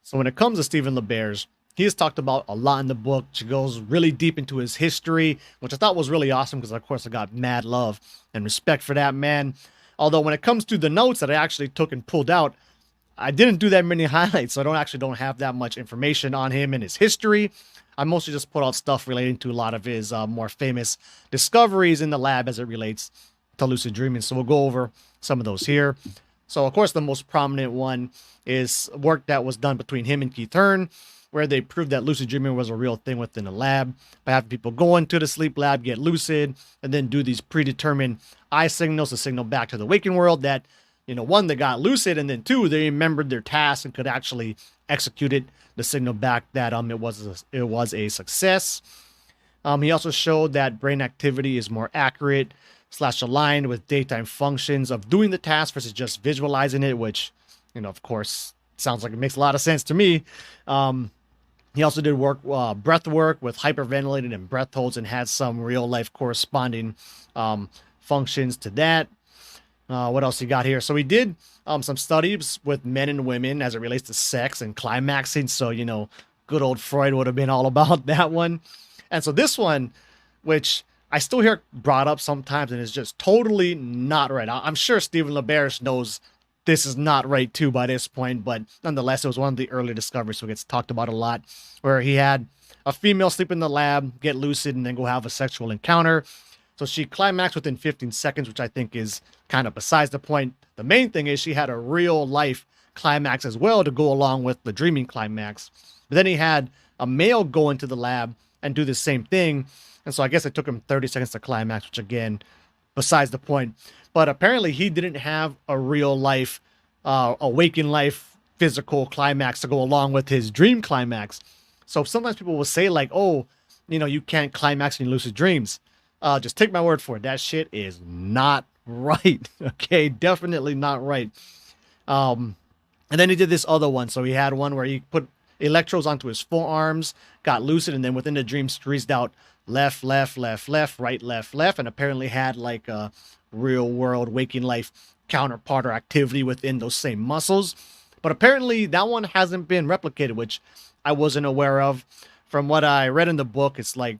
So when it comes to Stephen LaBerge, he has talked about a lot in the book. She goes really deep into his history, which I thought was really awesome because, of course, I got mad love and respect for that man. Although when it comes to the notes that I actually took and pulled out, I didn't do that many highlights, so I don't have that much information on him and his history. I mostly just put out stuff relating to a lot of his more famous discoveries in the lab as it relates to lucid dreaming. So we'll go over some of those here. So, of course, the most prominent one is work that was done between him and Keith Hearn, where they proved that lucid dreaming was a real thing within the lab by having people go into the sleep lab, get lucid, and then do these predetermined eye signals to signal back to the waking world that, one, they got lucid, and then two, they remembered their task and could actually execute it, the signal back that it was a success. He also showed that brain activity is more accurate / aligned with daytime functions of doing the task versus just visualizing it, which, of course, sounds like it makes a lot of sense to me. He also did breath work with hyperventilating and breath holds and had some real life corresponding functions to that. What else he got here? So he did some studies with men and women as it relates to sex and climaxing. So, good old Freud would have been all about that one. And so this one, which I still hear brought up sometimes and is just totally not right. I'm sure Stephen LaBerge knows this is not right too by this point, but nonetheless, it was one of the early discoveries, so it gets talked about a lot, where he had a female sleep in the lab, get lucid, and then go have a sexual encounter. So she climaxed within 15 seconds, which I think is kind of besides the point. The main thing is she had a real life climax as well to go along with the dreaming climax. But then he had a male go into the lab and do the same thing. And so I guess it took him 30 seconds to climax, which again, besides the point. But apparently he didn't have a real life, a waking life physical climax to go along with his dream climax. So sometimes people will say like, oh, you can't climax in lucid dreams. Just take my word for it. That shit is not right. Okay, definitely not right. And then he did this other one. So he had one where he put electrodes onto his forearms, got lucid, and then within the dream squeezed out left, left, left, left, right, left, left, and apparently had like a real world waking life counterpart or activity within those same muscles. But apparently that one hasn't been replicated, which I wasn't aware of. From what I read in the book, it's like,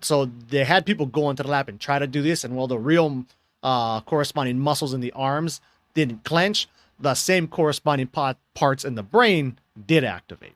so they had people go into the lab and try to do this, and while the real corresponding muscles in the arms didn't clench, the same corresponding parts in the brain did activate.